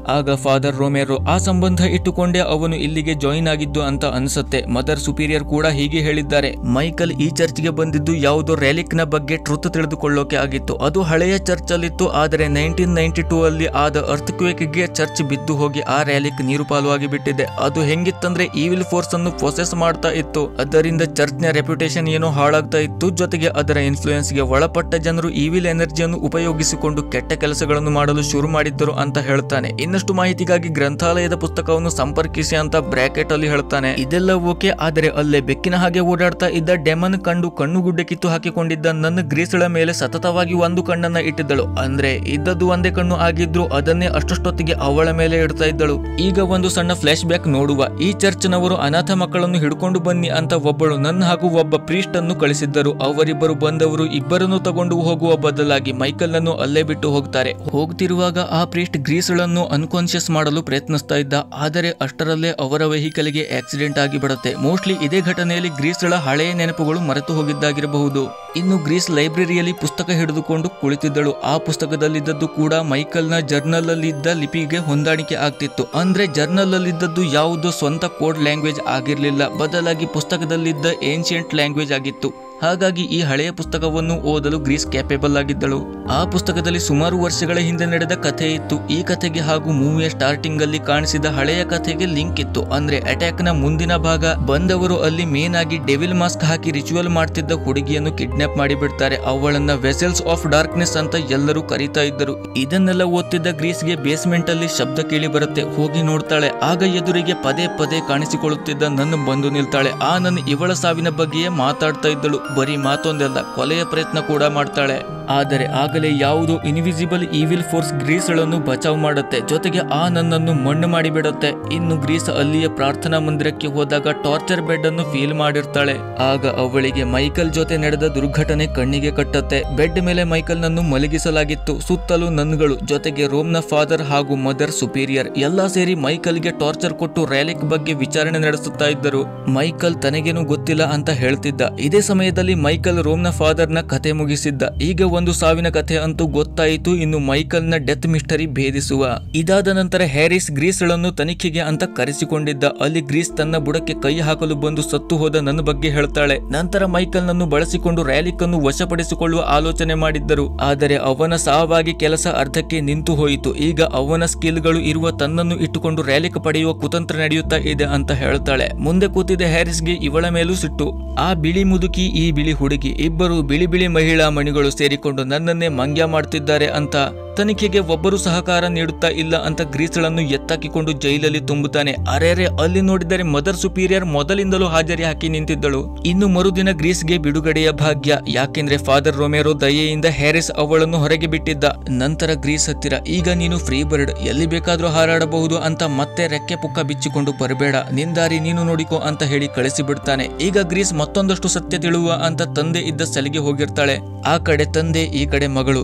ಆಗ ಫಾದರ್ ರೋಮೆರೋ ಆ ಸಂಬಂಧ ಇಟ್ಟುಕೊಂಡೇ ಅವನು ಇಲ್ಲಿಗೆ ಜಾಯಿನ್ ಆಗಿದ್ದು ಅಂತ ಅನ್ಸುತ್ತೆ. ಮದರ್ ಸುಪೀರಿಯರ್ ಕೂಡ ಹೀಗೆ ಹೇಳಿದ್ದಾರೆ. ಮೈಕಲ್ ಈ ಚರ್ಚ್ಗೆ ಬಂದಿದ್ದು ಯಾವುದೋ ರ್ಯಾಲಿಕ್ ನ ಬಗ್ಗೆ ಟ್ರುತ್ ತಿಳಿದುಕೊಳ್ಳೋಕೆ ಆಗಿತ್ತು. ಅದು ಹಳೆಯ ಚರ್ಚ್ ಅಲ್ಲಿತ್ತು, ಆದರೆ 1992 ಅಲ್ಲಿ ಆದ ಅರ್ಥಕ್ವೇಕ್ ಗೆ ಚರ್ಚ್ ಬಿದ್ದು ಹೋಗಿ ಆ ರ್ಯಾಲಿಕ್ ನೀರು ಪಾಲು ಆಗಿ ಬಿಟ್ಟಿದೆ. ಅದು ಹೆಂಗಿತ್ತಂದ್ರೆ ಈವಿಲ್ ಫೋರ್ಸ್ ಅನ್ನು ಪ್ರೊಸೆಸ್ ಮಾಡ್ತಾ ಇತ್ತು. ಅದರಿಂದ ಚರ್ಚ್ ನ ರೆಪ್ಯುಟೇಷನ್ ಏನೋ ಹಾಳಾಗ್ತಾ ಇತ್ತು. ಜೊತೆಗೆ ಅದರ ಇನ್ಫ್ಲೂಯೆನ್ಸ್ ಗೆ ಒಳಪಟ್ಟ ಜನರು ಈವಿಲ್ ಎನರ್ಜಿಯನ್ನು ಉಪಯೋಗಿಸಿಕೊಂಡು ಕೆಟ್ಟ ಕೆಲಸಗಳನ್ನು ಮಾಡಲು ಶುರು ಮಾಡಿದ್ದರು ಅಂತ ಹೇಳ್ತಾನೆ. ಇನ್ನಷ್ಟು ಮಾಹಿತಿಗಾಗಿ ಗ್ರಂಥಾಲಯದ ಪುಸ್ತಕವನ್ನು ಸಂಪರ್ಕಿಸಿ ಅಂತ ಬ್ರಾಕೆಟ್ ಅಲ್ಲಿ ಹೇಳ್ತಾನೆ. ಇದೆಲ್ಲ ಓಕೆ, ಆದರೆ ಅಲ್ಲೇ ಬೆಕ್ಕಿನ ಹಾಗೆ ಓಡಾಡ್ತಾ ಇದ್ದ ಡೆಮನ್ ಕಂಡು ಕಣ್ಣುಗುಡ್ಡೆ ಕಿತ್ತು ಹಾಕಿಕೊಂಡಿದ್ದ ನನ್ನ ಗ್ರೀಸ್ಳ ಮೇಲೆ ಸತತವಾಗಿ ಒಂದು ಕಣ್ಣನ್ನ ಇಟ್ಟಿದ್ದಳು. ಅಂದ್ರೆ ಇದ್ದದ್ದು ಒಂದೇ ಕಣ್ಣು ಆಗಿದ್ರು ಅದನ್ನೇ ಅಷ್ಟೊತ್ತಿಗೆ ಅವಳ ಮೇಲೆ ಇಡ್ತಾ ಇದ್ದಳು. ಈಗ ಒಂದು ಸಣ್ಣ ಫ್ಲಾಶ್ ಬ್ಯಾಕ್ ನೋಡುವ. ಈ ಚರ್ಚ್ ನವರು ಅನಾಥ ಮಕ್ಕಳನ್ನು ಹಿಡ್ಕೊಂಡು ಬನ್ನಿ ಅಂತ ಒಬ್ಬಳು ನನ್ನ ಹಾಗೂ ಒಬ್ಬ ಪ್ರೀಸ್ಟ್ ಅನ್ನು ಕಳಿಸಿದ್ದರು. ಅವರಿಬ್ಬರು ಬಂದವರು ಇಬ್ಬರನ್ನು ತಗೊಂಡು ಹೋಗುವ ಬದಲಾಗಿ ಮೈಕಲ್ ನನ್ನು ಅಲ್ಲೇ ಬಿಟ್ಟು ಹೋಗ್ತಾರೆ. ಹೋಗ್ತಿರುವಾಗ ಆ ಪ್ರೀಸ್ಟ್ ಗ್ರೀಸ್ಳನ್ನು ಅನ್ಕಾನ್ಶಿಯಸ್ ಮಾಡಲು ಪ್ರಯತ್ನಿಸ್ತಾ ಇದ್ದ, ಆದರೆ ಅಷ್ಟರಲ್ಲೇ ಅವರ ವೆಹಿಕಲ್ ಗೆ ಆಕ್ಸಿಡೆಂಟ್ ಆಗಿ ಬಿಡುತ್ತೆ. ಮೋಸ್ಟ್ಲಿ ಇದೇ ಘಟನೆಯಲ್ಲಿ ಗ್ರೀಸ್ಳ ಹಳೆಯ ನೆನಪುಗಳು ಮರೆತು ಹೋಗಿದ್ದಾಗಿರಬಹುದು. ಇನ್ನು ಗ್ರೀಸ್ ಲೈಬ್ರರಿಯಲ್ಲಿ ಪುಸ್ತಕ ಹಿಡಿದುಕೊಂಡು ಕುಳಿತಿದ್ದಳು. ಆ ಪುಸ್ತಕದಲ್ಲಿದ್ದದ್ದು ಕೂಡ ಮೈಕಲ್ ನ ಜರ್ನಲ್ ಅಲ್ಲಿದ್ದ ಲಿಪಿಗೆ ಹೊಂದಾಣಿಕೆ ಆಗ್ತಿತ್ತು. ಅಂದ್ರೆ ಜರ್ನಲ್ ಅಲ್ಲಿದ್ದದ್ದು ಯಾವುದೋ ಸ್ವಂತ ಕೋಡ್ ಲ್ಯಾಂಗ್ವೇಜ್ ಆಗಿರ್ಲಿಲ್ಲ, ಬದಲಾಗಿ ಪುಸ್ತಕದಲ್ಲಿದ್ದ ಏನ್ಷಿಯಂಟ್ ಲ್ಯಾಂಗ್ವೇಜ್ ಆಗಿತ್ತು. ಹಾಗಾಗಿ ಈ ಹಳೆಯ ಪುಸ್ತಕವನ್ನು ಓದಲು ಗ್ರೀಸ್ ಕ್ಯಾಪೇಬಲ್ ಆಗಿದ್ದಳು. ಆ ಪುಸ್ತಕದಲ್ಲಿ ಸುಮಾರು ವರ್ಷಗಳ ಹಿಂದೆ ನಡೆದ ಕಥೆ ಇತ್ತು. ಈ ಕಥೆಗೆ ಹಾಗೂ ಮೂವಿಯ ಸ್ಟಾರ್ಟಿಂಗ್ ಅಲ್ಲಿ ಕಾಣಿಸಿದ ಹಳೆಯ ಕಥೆಗೆ ಲಿಂಕ್ ಇತ್ತು. ಅಂದ್ರೆ ಅಟ್ಯಾಕ್ ನ ಮುಂದಿನ ಭಾಗ ಬಂದವರು ಅಲ್ಲಿ ಮೇನ್ ಆಗಿ ಡೆವಿಲ್ ಮಾಸ್ಕ್ ಹಾಕಿ ರಿಚುವಲ್ ಮಾಡ್ತಿದ್ದ ಹುಡುಗಿಯನ್ನು ಕಿಡ್ನಾಪ್ ಮಾಡಿ ಬಿಡ್ತಾರೆ. ಅವಳನ್ನ ವೆಸೆಲ್ಸ್ ಆಫ್ ಡಾರ್ಕ್ನೆಸ್ ಅಂತ ಎಲ್ಲರೂ ಕರೀತಾ ಇದ್ದರು. ಇದನ್ನೆಲ್ಲ ಓದ್ತಿದ್ದ ಗ್ರೀಸ್ಗೆ ಬೇಸ್ಮೆಂಟ್ ಅಲ್ಲಿ ಶಬ್ದ ಕೇಳಿ ಬರುತ್ತೆ. ಹೋಗಿ ನೋಡ್ತಾಳೆ. ಆಗ ಎದುರಿಗೆ ಪದೇ ಪದೇ ಕಾಣಿಸಿಕೊಳ್ಳುತ್ತಿದ್ದ ನನ್ನ ಬಂದು ನಿಲ್ತಾಳೆ. ಆ ನನ್ನ ಇವಳ ಸಾವಿನ ಬಗ್ಗೆಯೇ ಮಾತಾಡ್ತಾ ಇದ್ದಳು. ಬರೀ ಮಾತೊಂದಲ್ಲ, ಕೊಲೆಯ ಪ್ರಯತ್ನ ಕೂಡ ಮಾಡ್ತಾಳೆ. ಆದರೆ ಆಗಲೇ ಯಾವುದೋ ಇನ್ವಿಸಿಬಲ್ ಈವಿಲ್ ಫೋರ್ಸ್ ಗ್ರೀಸ್ಗಳನ್ನು ಬಚಾವ್ ಮಾಡುತ್ತೆ. ಜೊತೆಗೆ ಆ ನನ್ನನ್ನು ಮಣ್ಣು ಮಾಡಿಬಿಡುತ್ತೆ. ಇನ್ನು ಗ್ರೀಸ್ ಅಲ್ಲಿಯ ಪ್ರಾರ್ಥನಾ ಮಂದಿರಕ್ಕೆ ಹೋದಾಗ ಟಾರ್ಚರ್ ಬೆಡ್ ಅನ್ನು ಫೀಲ್ ಮಾಡಿರ್ತಾಳೆ. ಆಗ ಅವಳಿಗೆ ಮೈಕಲ್ ಜೊತೆ ನಡೆದ ದುರ್ಘಟನೆ ಕಣ್ಣಿಗೆ ಕಟ್ಟತ್ತೆ. ಬೆಡ್ ಮೇಲೆ ಮೈಕಲ್ ನನ್ನು ಮಲಗಿಸಲಾಗಿತ್ತು. ಸುತ್ತಲೂ ನನ್ಗಳು, ಜೊತೆಗೆ ರೋಮ್ನ ಫಾದರ್ ಹಾಗೂ ಮದರ್ ಸುಪೀರಿಯರ್ ಎಲ್ಲಾ ಸೇರಿ ಮೈಕಲ್ಗೆ ಟಾರ್ಚರ್ ಕೊಟ್ಟು ರ್ಯಾಲಿಕ್ ಬಗ್ಗೆ ವಿಚಾರಣೆ ನಡೆಸುತ್ತಾ ಇದ್ದರು. ಮೈಕಲ್ ತನಗೇನು ಗೊತ್ತಿಲ್ಲ ಅಂತ ಹೇಳ್ತಿದ್ದ. ಇದೇ ಸಮಯದಲ್ಲಿ ಮೈಕಲ್ ರೋಮ್ನ ಫಾದರ್ ನ ಕಥೆ ಮುಗಿಸಿದ್ದ. ಈಗ ಒಂದು ಸಾವಿನ ಕಥೆ ಅಂತೂ ಗೊತ್ತಾಯಿತು. ಇನ್ನು ಮೈಕಲ್ ನ ಡೆತ್ ಮಿಸ್ಟರಿ ಭೇದಿಸುವ. ಇದಾದ ನಂತರ ಹ್ಯಾರಿಸ್ ಗ್ರೀಸ್ಗಳನ್ನು ತನಿಖೆಗೆ ಅಂತ ಕರೆಸಿಕೊಂಡಿದ್ದ. ಅಲ್ಲಿ ಗ್ರೀಸ್ ತನ್ನ ಬುಡಕ್ಕೆ ಕೈ ಹಾಕಲು ಬಂದು ಸತ್ತು ಹೋದ ನನ್ನ ಬಗ್ಗೆ ಹೇಳ್ತಾಳೆ. ನಂತರ ಮೈಕಲ್ ನನ್ನು ಬಳಸಿಕೊಂಡು ರ್ಯಾಲಿಕ್ ಅನ್ನು ವಶಪಡಿಸಿಕೊಳ್ಳುವ ಆಲೋಚನೆ ಮಾಡಿದ್ದರು. ಆದರೆ ಅವನ ಸಾವಾಗಿ ಕೆಲಸ ಅರ್ಧಕ್ಕೆ ನಿಂತು ಹೋಯಿತು. ಈಗ ಅವನ ಸ್ಕಿಲ್ಗಳು ಇರುವ ತನ್ನನ್ನು ಇಟ್ಟುಕೊಂಡು ರ್ಯಾಲಿಕ್ ಪಡೆಯುವ ಕುತಂತ್ರ ನಡೆಯುತ್ತಾ ಇದೆ ಅಂತ ಹೇಳ್ತಾಳೆ. ಮುಂದೆ ಕೂತಿದ್ದ ಹ್ಯಾರಿಸ್ಗೆ ಇವಳ ಮೇಲೂ ಸಿಟ್ಟು. ಆ ಬಿಳಿ ಮುದುಕಿ, ಈ ಬಿಳಿ ಹುಡುಗಿ, ಇಬ್ಬರು ಬಿಳಿ ಬಿಳಿ ಮಹಿಳಾ ಮಣಿಗಳು ಸೇರಿಕೊಂಡು ನನ್ನನ್ನೇ ಮಂಗ್ಯ ಮಾಡ್ತಿದ್ದಾರೆ ಅಂತ ತನಿಖೆಗೆ ಒಬ್ಬರು ಸಹಕಾರ ನೀಡುತ್ತಾ ಇಲ್ಲ ಅಂತ ಗ್ರೀಸ್ಗಳನ್ನು ಎತ್ತಾಕಿಕೊಂಡು ಜೈಲಲ್ಲಿ ತುಂಬುತ್ತಾನೆ. ಅರೆರೆ, ಅಲ್ಲಿ ನೋಡಿದರೆ ಮದರ್ ಸುಪೀರಿಯರ್ ಮೊದಲಿಂದಲೂ ಹಾಜರಿ ಹಾಕಿ ನಿಂತಿದ್ದಳು. ಇನ್ನು ಮರುದಿನ ಗ್ರೀಸ್ಗೆ ಬಿಡುಗಡೆಯ ಭಾಗ್ಯ. ಯಾಕೆಂದ್ರೆ ಫಾದರ್ ರೋಮೆರೋ ದಯೆಯಿಂದ ಹ್ಯಾರಿಸ್ ಅವಳನ್ನು ಹೊರಗೆ ಬಿಟ್ಟಿದ್ದ. ನಂತರ ಗ್ರೀಸ್ ಹತ್ತಿರ, ಈಗ ನೀನು ಫ್ರೀ ಬರ್ಡ್, ಎಲ್ಲಿ ಬೇಕಾದ್ರೂ ಹಾರಾಡಬಹುದು ಅಂತ ಮತ್ತೆ ರೆಕ್ಕೆ ಪುಕ್ಕ ಬಿಚ್ಚಿಕೊಂಡು ಬರಬೇಡ, ನಿಂದಾರಿ ನೀನು ನೋಡಿಕೋ ಅಂತ ಹೇಳಿ ಕಳಿಸಿ ಬಿಡ್ತಾನೆ. ಈಗ ಗ್ರೀಸ್ ಮತ್ತೊಂದಷ್ಟು ಸತ್ಯ ತಿಳುವ ಅಂತ ತಂದೆ ಇದ್ದ ಸಲಿಗೆ ಹೋಗಿರ್ತಾಳೆ. ಆ ಕಡೆ ತಂದೆ, ಈ ಕಡೆ ಮಗಳು.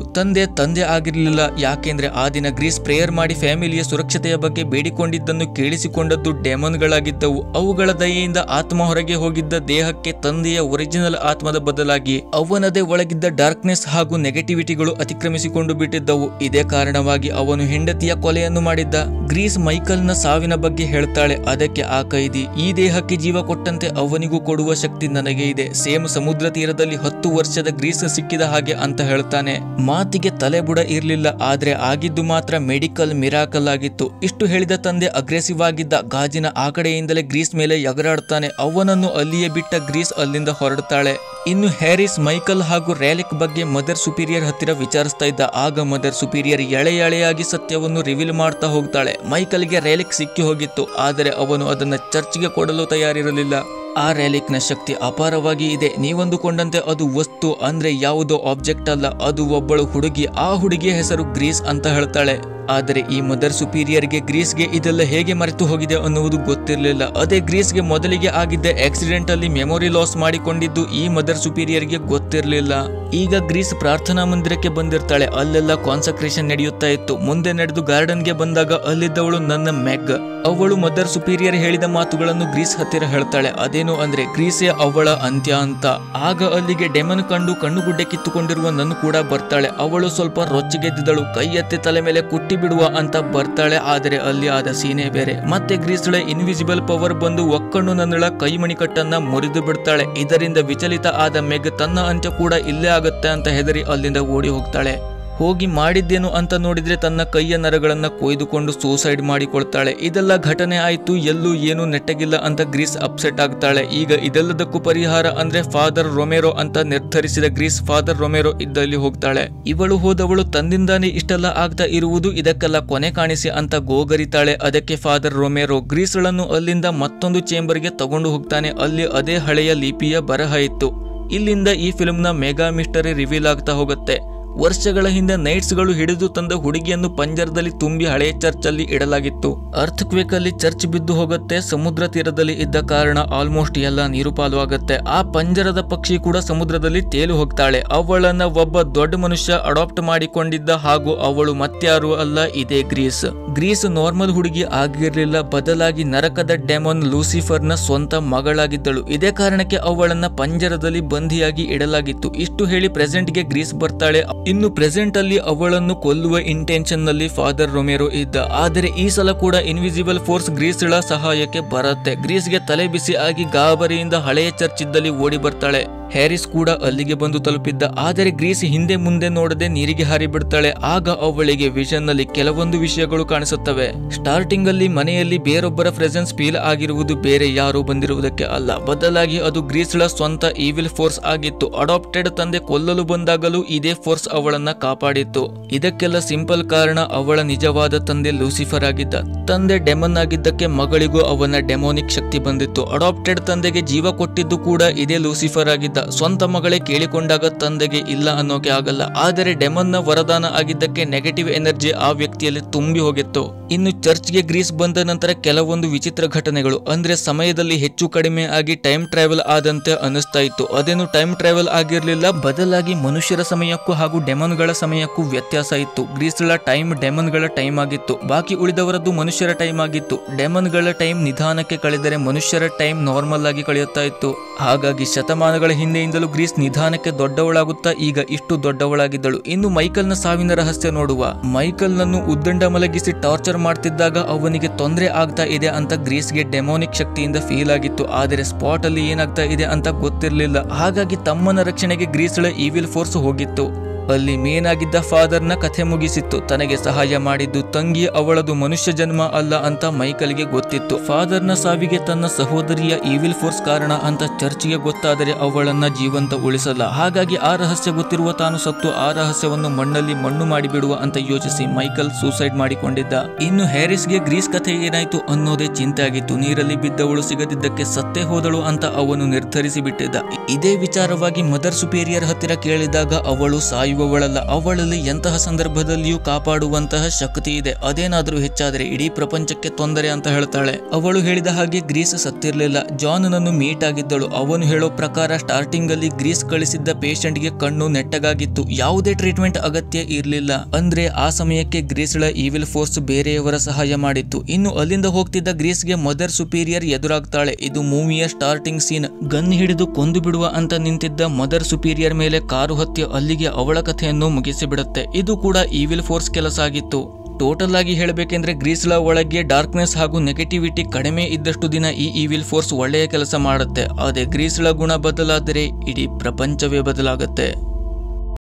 ತಂದೆ ಆಗಿರ್ಲಿಲ್ಲ. ಯಾಕೆಂದ್ರೆ ಆ ದಿನ ಗ್ರೀಸ್ ಪ್ರೇಯರ್ ಮಾಡಿ ಫ್ಯಾಮಿಲಿಯ ಸುರಕ್ಷತೆಯ ಬಗ್ಗೆ ಬೇಡಿಕೊಂಡಿದ್ದನ್ನು ಕೇಳಿಸಿಕೊಂಡದ್ದು ಡೆಮನ್ಗಳಾಗಿದ್ದವು. ಅವುಗಳ ದಯೆಯಿಂದ ಆತ್ಮ ಹೊರಗೆ ಹೋಗಿದ್ದ ದೇಹಕ್ಕೆ ತಂದೆಯ ಒರಿಜಿನಲ್ ಆತ್ಮದ ಬದಲಾಗಿ ಅವನದೇ ಒಳಗಿದ್ದ ಡಾರ್ಕ್ನೆಸ್ ಹಾಗೂ ನೆಗೆಟಿವಿಟಿಗಳು ಅತಿಕ್ರಮಿಸಿಕೊಂಡು ಬಿಟ್ಟಿದ್ದವು. ಇದೇ ಕಾರಣವಾಗಿ ಅವನು ಹೆಂಡತಿಯ ಕೊಲೆಯನ್ನು ಮಾಡಿದ್ದ. ಗ್ರೀಸ್ ಮೈಕಲ್ನ ಸಾವಿನ ಬಗ್ಗೆ ಹೇಳ್ತಾಳೆ. ಅದಕ್ಕೆ ಆ ಕೈದಿ, ಈ ದೇಹಕ್ಕೆ ಜೀವ ಕೊಟ್ಟಂತೆ ಅವನಿಗೂ ಕೊಡುವ ಶಕ್ತಿ ನನಗೆ ಇದೆ. ಸೇಮ್ ಸಮುದ್ರ ತೀರದಲ್ಲಿ 10 ವರ್ಷದ ಗ್ರೀಸ್ ಸಿಕ್ಕಿದ ಹಾಗೆ ಅಂತ ಹೇಳ್ತಾನೆ. ಮಾತಿಗೆ ತಲೆಬುಡ ಇರ್ಲಿಲ್ಲ, ಆದ್ರೆ ಆಗಿದ್ದು ಮಾತ್ರ ಮೆಡಿಕಲ್ ಮಿರಾಕಲ್ ಆಗಿತ್ತು. ಇಷ್ಟು ಹೇಳಿದ ತಂದೆ ಅಗ್ರೆಸಿವ್ ಆಗಿದ್ದ. ಗಾಜಿನ ಆ ಕಡೆಯಿಂದಲೇ ಗ್ರೀಸ್ ಮೇಲೆ ಎಗರಾಡ್ತಾನೆ. ಅವನನ್ನು ಅಲ್ಲಿಯೇ ಬಿಟ್ಟ ಗ್ರೀಸ್ ಅಲ್ಲಿಂದ ಹೊರಡ್ತಾಳೆ. ಇನ್ನು ಹ್ಯಾರಿಸ್ ಮೈಕಲ್ ಹಾಗೂ ರ್ಯಾಲಿಕ್ ಬಗ್ಗೆ ಮದರ್ ಸುಪೀರಿಯರ್ ಹತ್ತಿರ ವಿಚಾರಿಸ್ತಾ ಇದ್ದ. ಆಗ ಮದರ್ ಸುಪೀರಿಯರ್ ಎಳೆಯಾಗಿ ಸತ್ಯವನ್ನು ರಿವೀಲ್ ಮಾಡ್ತಾ ಹೋಗ್ತಾಳೆ. ಮೈಕಲ್ಗೆ ರ್ಯಾಲಿಕ್ ಸಿಕ್ಕಿ ಹೋಗಿತ್ತು, ಆದರೆ ಅವನು ಅದನ್ನ ಚರ್ಚ್ಗೆ ಕೊಡಲು ತಯಾರಿರಲಿಲ್ಲ. ಆ ರ್ಯಾಲಿಕ್ ನ ಶಕ್ತಿ ಅಪಾರವಾಗಿ ಇದೆ. ನೀವಂದುಕೊಂಡಂತೆ ಅದು ವಸ್ತು ಅಂದ್ರೆ ಯಾವುದೋ ಆಬ್ಜೆಕ್ಟ್ ಅಲ್ಲ, ಅದು ಒಬ್ಬಳು ಹುಡುಗಿ. ಆ ಹುಡುಗಿಯ ಹೆಸರು ಗ್ರೀಸ್ ಅಂತ ಹೇಳ್ತಾಳೆ. ಆದರೆ ಈ ಮದರ್ ಸುಪೀರಿಯರ್ಗೆ ಗ್ರೀಸ್ಗೆ ಇದೆಲ್ಲ ಹೇಗೆ ಮರೆತು ಹೋಗಿದೆ ಅನ್ನುವುದು ಗೊತ್ತಿರಲಿಲ್ಲ. ಅದೇ ಗ್ರೀಸ್ಗೆ ಮೊದಲಿಗೆ ಆಗಿದ್ದ ಆಕ್ಸಿಡೆಂಟ್ ಅಲ್ಲಿ ಮೆಮೊರಿ ಲಾಸ್ ಮಾಡಿಕೊಂಡಿದ್ದು ಈ ಮದರ್ ಸುಪೀರಿಯರ್ಗೆ ಗೊತ್ತಿರಲಿಲ್ಲ. ಈಗ ಗ್ರೀಸ್ ಪ್ರಾರ್ಥನಾ ಮಂದಿರಕ್ಕೆ ಬಂದಿರ್ತಾಳೆ. ಅಲ್ಲೆಲ್ಲ ಕಾನ್ಸಕ್ರೇಷನ್ ನಡೆಯುತ್ತಾ ಇತ್ತು. ಮುಂದೆ ನಡೆದು ಗಾರ್ಡನ್ಗೆ ಬಂದಾಗ ಅಲ್ಲಿದ್ದವಳು ನನ್ನ ಮೆಗ್. ಅವಳು ಮದರ್ ಸುಪೀರಿಯರ್ ಹೇಳಿದ ಮಾತುಗಳನ್ನು ಗ್ರೀಸ್ ಹತ್ತಿರ ಹೇಳ್ತಾಳೆ. ಅದೇನು ಅಂದ್ರೆ ಗ್ರೀಸೇ ಅವಳ ಅಂತ್ಯ ಅಂತ. ಆಗ ಅಲ್ಲಿಗೆ ಡೆಮನ್ ಕಂಡು ಕಣ್ಣುಗುಡ್ಡೆ ಕಿತ್ತುಕೊಂಡಿರುವ ನನ್ನ ಕೂಡ ಬರ್ತಾಳೆ. ಅವಳು ಸ್ವಲ್ಪ ರೊಚ್ಚಿಗೆದ್ದಿದ್ದಳು. ಕೈ ಎತ್ತಿ ತಲೆ ಮೇಲೆ ಕುಟ್ಟಿ ಬಿಡುವ ಅಂತ ಬರ್ತಾಳೆ. ಆದರೆ ಅಲ್ಲಿ ಆದ ಸೀನೆ ಬೇರೆ. ಮತ್ತೆ ಗ್ರೀಸ್ಳ ಇನ್ವಿಸಿಬಲ್ ಪವರ್ ಬಂದು ಒಕ್ಕಣ್ಣು ನನ್ನಳ ಕೈ ಮಣಿಕಟ್ಟನ್ನ ಮುರಿದು ಬಿಡ್ತಾಳೆ. ಇದರಿಂದ ವಿಚಲಿತ ಆದ ಮೆಗ್ ತನ್ನ ಅಂತ್ಯ ಕೂಡ ಇಲ್ಲೇ ಆಗತ್ತೆ ಅಂತ ಹೆದರಿ ಅಲ್ಲಿಂದ ಓಡಿ ಹೋಗ್ತಾಳೆ. ಹೋಗಿ ಮಾಡಿದ್ದೇನು ಅಂತ ನೋಡಿದ್ರೆ ತನ್ನ ಕೈಯ ನರಗಳನ್ನ ಕೊಯ್ದುಕೊಂಡು ಸೂಸೈಡ್ ಮಾಡಿಕೊಳ್ತಾಳೆ. ಇದೆಲ್ಲ ಘಟನೆ ಆಯ್ತು, ಎಲ್ಲೂ ಏನು ನೆಟ್ಟಗಿಲ್ಲ ಅಂತ ಗ್ರೀಸ್ ಅಪ್ಸೆಟ್ ಆಗ್ತಾಳೆ. ಈಗ ಇದೆಲ್ಲದಕ್ಕೂ ಪರಿಹಾರ ಅಂದ್ರೆ ಫಾದರ್ ರೊಮೆರೋ ಅಂತ ನಿರ್ಧರಿಸಿದ ಗ್ರೀಸ್ ಫಾದರ್ ರೊಮೆರೋ ಇದ್ದಲ್ಲಿ ಹೋಗ್ತಾಳೆ. ಇವಳು ಹೋದವಳು ತನ್ನಿಂದಾನೇ ಇಷ್ಟೆಲ್ಲ ಆಗ್ತಾ ಇರುವುದು, ಇದಕ್ಕೆಲ್ಲ ಕೊನೆ ಕಾಣಿಸಿ ಅಂತ ಗೋಗರಿತಾಳೆ. ಅದಕ್ಕೆ ಫಾದರ್ ರೊಮೆರೋ ಗ್ರೀಸ್ಗಳನ್ನು ಅಲ್ಲಿಂದ ಮತ್ತೊಂದು ಚೇಂಬರ್ಗೆ ತಗೊಂಡು ಹೋಗ್ತಾನೆ. ಅಲ್ಲಿ ಅದೇ ಹಳೆಯ ಲಿಪಿಯ ಬರಹ ಇತ್ತು. ಇಲ್ಲಿಂದ ಈ ಫಿಲ್ಮ್ನ ಮೆಗಾ ಮಿಸ್ಟರಿ ರಿವೀಲ್ ಆಗ್ತಾ ಹೋಗುತ್ತೆ. ವರ್ಷಗಳ ಹಿಂದೆ ನೈಟ್ಸ್ಗಳು ಹಿಡಿದು ತಂದ ಹುಡುಗಿಯನ್ನು ಪಂಜರದಲ್ಲಿ ತುಂಬಿ ಹಳೆಯ ಚರ್ಚ್ ಅಲ್ಲಿ ಇಡಲಾಗಿತ್ತು. ಅರ್ಥ್ ಕ್ವೇಕ್ ಅಲ್ಲಿ ಚರ್ಚ್ ಬಿದ್ದು ಹೋಗುತ್ತೆ. ಸಮುದ್ರ ತೀರದಲ್ಲಿ ಇದ್ದ ಕಾರಣ ಆಲ್ಮೋಸ್ಟ್ ಎಲ್ಲ ನೀರು ಪಾಲು ಆಗುತ್ತೆ. ಆ ಪಂಜರದ ಪಕ್ಷಿ ಕೂಡ ಸಮುದ್ರದಲ್ಲಿ ತೇಲು ಹೋಗ್ತಾಳೆ. ಅವಳನ್ನ ಒಬ್ಬ ದೊಡ್ಡ ಮನುಷ್ಯ ಅಡಾಪ್ಟ್ ಮಾಡಿಕೊಂಡಿದ್ದ. ಹಾಗೂ ಅವಳು ಮತ್ಯಾರು ಅಲ್ಲ, ಇದೇ ಗ್ರೀಸ್. ಗ್ರೀಸ್ ನಾರ್ಮಲ್ ಹುಡುಗಿ ಆಗಿರ್ಲಿಲ್ಲ, ಬದಲಾಗಿ ನರಕದ ಡೆಮನ್ ಲೂಸಿಫರ್ನ ಸ್ವಂತ ಮಗಳಾಗಿದ್ದಳು. ಇದೇ ಕಾರಣಕ್ಕೆ ಅವಳನ್ನ ಪಂಜರದಲ್ಲಿ ಬಂಧಿಯಾಗಿ ಇಡಲಾಗಿತ್ತು. ಇಷ್ಟು ಹೇಳಿ ಪ್ರೆಸೆಂಟ್ಗೆ ಗ್ರೀಸ್ ಬರ್ತಾಳೆ. ಇನ್ನು ಪ್ರೆಸೆಂಟ್ ಅಲ್ಲಿ ಅವಳನ್ನು ಕೊಲ್ಲುವ ಇಂಟೆನ್ಷನ್ ನಲ್ಲಿ ಫಾದರ್ ರೊಮೆರೋ ಇದ್ದ. ಆದರೆ ಈ ಸಲ ಕೂಡ ಇನ್ವಿಸಿಬಲ್ ಫೋರ್ಸ್ ಗ್ರೀಸ್ಳ ಸಹಾಯಕ್ಕೆ ಬರುತ್ತೆ. ಗ್ರೀಸ್ಗೆ ತಲೆ ಬಿಸಿ ಆಗಿ ಗಾಬರಿಯಿಂದ ಹಳೆಯ ಚರ್ಚ್ ಇದ್ದಲ್ಲಿ ಓಡಿ ಬರ್ತಾಳೆ. ಹ್ಯಾರಿಸ್ ಕೂಡ ಅಲ್ಲಿಗೆ ಬಂದು ತಲುಪಿದ್ದ. ಆದರೆ ಗ್ರೀಸ್ ಹಿಂದೆ ಮುಂದೆ ನೋಡದೆ ನೀರಿಗೆ ಹಾರಿ ಬಿಡ್ತಾಳೆ. ಆಗ ಅವಳಿಗೆ ವಿಷನ್ ನಲ್ಲಿ ಕೆಲವೊಂದು ವಿಷಯಗಳು ಕಾಣಿಸುತ್ತವೆ. ಸ್ಟಾರ್ಟಿಂಗ್ ಅಲ್ಲಿ ಮನೆಯಲ್ಲಿ ಬೇರೊಬ್ಬರ ಪ್ರೆಸೆನ್ಸ್ ಫೀಲ್ ಆಗಿರುವುದು ಬೇರೆ ಯಾರು ಬಂದಿರುವುದಕ್ಕೆ ಅಲ್ಲ, ಬದಲಾಗಿ ಅದು ಗ್ರೀಸ್ಳ ಸ್ವಂತ ಈವಿಲ್ ಫೋರ್ಸ್ ಆಗಿತ್ತು. ಅಡಾಪ್ಟೆಡ್ ತಂದೆ ಕೊಲ್ಲಲು ಬಂದಾಗಲೂ ಇದೇ ಫೋರ್ಸ್ ಅವಳನ್ನ ಕಾಪಾಡಿತ್ತು. ಇದಕ್ಕೆಲ್ಲ ಸಿಂಪಲ್ ಕಾರಣ ಅವಳ ನಿಜವಾದ ತಂದೆ ಲೂಸಿಫರ್ ಆಗಿದ್ದ. ತಂದೆ ಡೆಮನ್ ಆಗಿದ್ದಕ್ಕೆ ಮಗಳಿಗೂ ಅವನ ಡೆಮೋನಿಕ್ ಶಕ್ತಿ ಬಂದಿತ್ತು. ಅಡಾಪ್ಟೆಡ್ ತಂದೆಗೆ ಜೀವ ಕೊಟ್ಟಿದ್ದು ಕೂಡ ಇದೇ ಲೂಸಿಫರ್ ಆಗಿದ್ದ. ಸ್ವಂತ ಮಗಳೇ ಕೇಳಿಕೊಂಡಾಗ ತಂದೆಗೆ ಇಲ್ಲ ಅನ್ನೋಕೆ ಆಗಲ್ಲ. ಆದರೆ ಡೆಮನ್ ನ ವರದಾನ ಆಗಿದ್ದಕ್ಕೆ ನೆಗೆಟಿವ್ ಎನರ್ಜಿ ಆ ವ್ಯಕ್ತಿಯಲ್ಲಿ ತುಂಬಿ ಹೋಗಿತ್ತು. ಇನ್ನು ಚರ್ಚ್ಗೆ ಗ್ರೀಸ್ ಬಂದ ನಂತರ ಕೆಲವೊಂದು ವಿಚಿತ್ರ ಘಟನೆಗಳು, ಅಂದ್ರೆ ಸಮಯದಲ್ಲಿ ಹೆಚ್ಚು ಕಡಿಮೆ ಆಗಿ ಟೈಮ್ ಟ್ರಾವೆಲ್ ಆದಂತೆ ಅನಿಸ್ತಾ ಇತ್ತು. ಅದೇನು ಟೈಮ್ ಟ್ರಾವೆಲ್ ಆಗಿರ್ಲಿಲ್ಲ, ಬದಲಾಗಿ ಮನುಷ್ಯರ ಸಮಯಕ್ಕೂ ಹಾಗೂ ಡೆಮನ್ಗಳ ಸಮಯಕ್ಕೂ ವ್ಯತ್ಯಾಸ ಇತ್ತು. ಗ್ರೀಸ್ಗಳ ಟೈಮ್ ಡೆಮನ್ಗಳ ಟೈಮ್ ಆಗಿತ್ತು, ಬಾಕಿ ಉಳಿದವರದ್ದು ಮನುಷ್ಯರ ಟೈಮ್ ಆಗಿತ್ತು. ಡೆಮನ್ಗಳ ಟೈಮ್ ನಿಧಾನಕ್ಕೆ ಕಳೆದರೆ ಮನುಷ್ಯರ ಟೈಮ್ ನಾರ್ಮಲ್ ಆಗಿ ಕಳೆಯುತ್ತಾ ಇತ್ತು. ಹಾಗಾಗಿ ಶತಮಾನಗಳ ಹಿಂದೆಯಿಂದಲೂ ಗ್ರೀಸ್ ನಿಧಾನಕ್ಕೆ ದೊಡ್ಡವಳಾಗುತ್ತಾ ಈಗ ಇಷ್ಟು ದೊಡ್ಡವಳಾಗಿದ್ದಳು. ಇನ್ನು ಮೈಕಲ್ ನ ಸಾವಿನ ರಹಸ್ಯ ನೋಡುವ. ಮೈಕಲ್ ನನ್ನು ಉದ್ದಂಡ ಮಲಗಿಸಿ ಟಾರ್ಚರ್ ಮಾಡ್ತಿದ್ದಾಗ ಅವನಿಗೆ ತೊಂದರೆ ಆಗ್ತಾ ಇದೆ ಅಂತ ಗ್ರೀಸ್ಗೆ ಡೆಮೋನಿಕ್ ಶಕ್ತಿಯಿಂದ ಫೀಲ್ ಆಗಿತ್ತು. ಆದರೆ ಸ್ಪಾಟ್ ಅಲ್ಲಿ ಏನಾಗ್ತಾ ಇದೆ ಅಂತ ಗೊತ್ತಿರಲಿಲ್ಲ. ಹಾಗಾಗಿ ತಮ್ಮನ ರಕ್ಷಣೆಗೆ ಗ್ರೀಸ್ಳ ಈವಿಲ್ ಫೋರ್ಸ್ ಹೋಗಿತ್ತು. ಅಲ್ಲಿ ಮೇನ್ ಆಗಿದ್ದ ಫಾದರ್ನ ಕಥೆ ಮುಗಿಸಿತ್ತು. ತನಗೆ ಸಹಾಯ ಮಾಡಿದ್ದು ತಂಗಿ, ಅವಳದು ಮನುಷ್ಯ ಜನ್ಮ ಅಲ್ಲ ಅಂತ ಮೈಕಲ್ಗೆ ಗೊತ್ತಿತ್ತು. ಫಾದರ್ನ ಸಾವಿಗೆ ತನ್ನ ಸಹೋದರಿಯ ಈವಿಲ್ ಫೋರ್ಸ್ ಕಾರಣ ಅಂತ ಚರ್ಚ್ಗೆ ಗೊತ್ತಾದರೆ ಅವಳನ್ನ ಜೀವಂತ ಉಳಿಸಲ್ಲ. ಹಾಗಾಗಿ ಆ ರಹಸ್ಯ ಗೊತ್ತಿರುವ ತಾನು ಸತ್ತು ಆ ರಹಸ್ಯವನ್ನು ಮಣ್ಣಲ್ಲಿ ಮಣ್ಣು ಮಾಡಿಬಿಡುವ ಅಂತ ಯೋಚಿಸಿ ಮೈಕಲ್ ಸೂಸೈಡ್ ಮಾಡಿಕೊಂಡಿದ್ದ. ಇನ್ನು ಹ್ಯಾರಿಸ್ಗೆ ಗ್ರೀಸ್ ಕಥೆ ಏನಾಯ್ತು ಅನ್ನೋದೇ ಚಿಂತೆ ಆಗಿತ್ತು. ನೀರಲ್ಲಿ ಬಿದ್ದವಳು ಸಿಗದಿದ್ದಕ್ಕೆ ಸತ್ತೇ ಹೋದಳು ಅಂತ ಅವನು ನಿರ್ಧರಿಸಿ ಬಿಟ್ಟಿದ್ದ. ಇದೇ ವಿಚಾರವಾಗಿ ಮದರ್ ಸುಪೀರಿಯರ್ ಹತ್ತಿರ ಕೇಳಿದಾಗ ಅವಳು ಸಾಯುವವಳಲ್ಲ, ಅವಳಲ್ಲಿ ಎಂತಹ ಸಂದರ್ಭದಲ್ಲಿಯೂ ಕಾಪಾಡುವಂತಹ ಶಕ್ತಿ ಇದೆ. ಅದೇನಾದ್ರೂ ಹೆಚ್ಚಾದರೆ ಇಡೀ ಪ್ರಪಂಚಕ್ಕೆ ತೊಂದರೆ ಅಂತ ಹೇಳ್ತಾಳೆ. ಅವಳು ಹೇಳಿದ ಹಾಗೆ ಗ್ರೀಸ್ ಸತ್ತಿರ್ಲಿಲ್ಲ, ಜಾನ್ ನನ್ನು ಮೀಟ್ ಆಗಿದ್ದಳು. ಅವನು ಹೇಳೋ ಪ್ರಕಾರ ಸ್ಟಾರ್ಟಿಂಗ್ ಅಲ್ಲಿ ಗ್ರೀಸ್ ಕಳಿಸಿದ್ದ ಪೇಷಂಟ್ ಗೆ ಕಣ್ಣು ನೆಟ್ಟಗಾಗಿತ್ತು, ಯಾವುದೇ ಟ್ರೀಟ್ಮೆಂಟ್ ಅಗತ್ಯ ಇರ್ಲಿಲ್ಲ. ಅಂದ್ರೆ ಆ ಸಮಯಕ್ಕೆ ಗ್ರೀಸ್ಳ ಈವಿಲ್ ಫೋರ್ಸ್ ಬೇರೆಯವರ ಸಹಾಯ ಮಾಡಿತ್ತು. ಇನ್ನು ಅಲ್ಲಿಂದ ಹೋಗ್ತಿದ್ದ ಗ್ರೀಸ್ಗೆ ಮದರ್ ಸುಪೀರಿಯರ್ ಎದುರಾಗ್ತಾಳೆ. ಇದು ಮೂವಿಯ ಸ್ಟಾರ್ಟಿಂಗ್ ಸೀನ್. ಗನ್ ಹಿಡಿದು ಕೊಂದು ಬಿಡುವ ಅಂತ ನಿಂತಿದ್ದ ಮದರ್ ಸುಪೀರಿಯರ್ ಮೇಲೆ ಕಾರು ಹತ್ತಿ ಅಲ್ಲಿಗೆ ಅವಳ ಕಥೆಯನ್ನು ಮುಗಿಸಿಬಿಡುತ್ತೆ. ಇದು ಕೂಡ ಈವಿಲ್ ಫೋರ್ಸ್ ಕೆಲಸ ಆಗಿತ್ತು. ಟೋಟಲ್ ಆಗಿ ಹೇಳಬೇಕೆಂದ್ರೆ ಗ್ರೀಸ್ಳ ಒಳಗೆ ಡಾರ್ಕ್ನೆಸ್ ಹಾಗೂ ನೆಗೆಟಿವಿಟಿ ಕಡಿಮೆ ಇದ್ದಷ್ಟು ದಿನ ಈ ಈವಿಲ್ ಫೋರ್ಸ್ ಒಳ್ಳೆಯ ಕೆಲಸ ಮಾಡುತ್ತೆ. ಅದೇ ಗ್ರೀಸ್ಳ ಗುಣ ಬದಲಾದರೆ ಇಡೀ ಪ್ರಪಂಚವೇ ಬದಲಾಗುತ್ತೆ.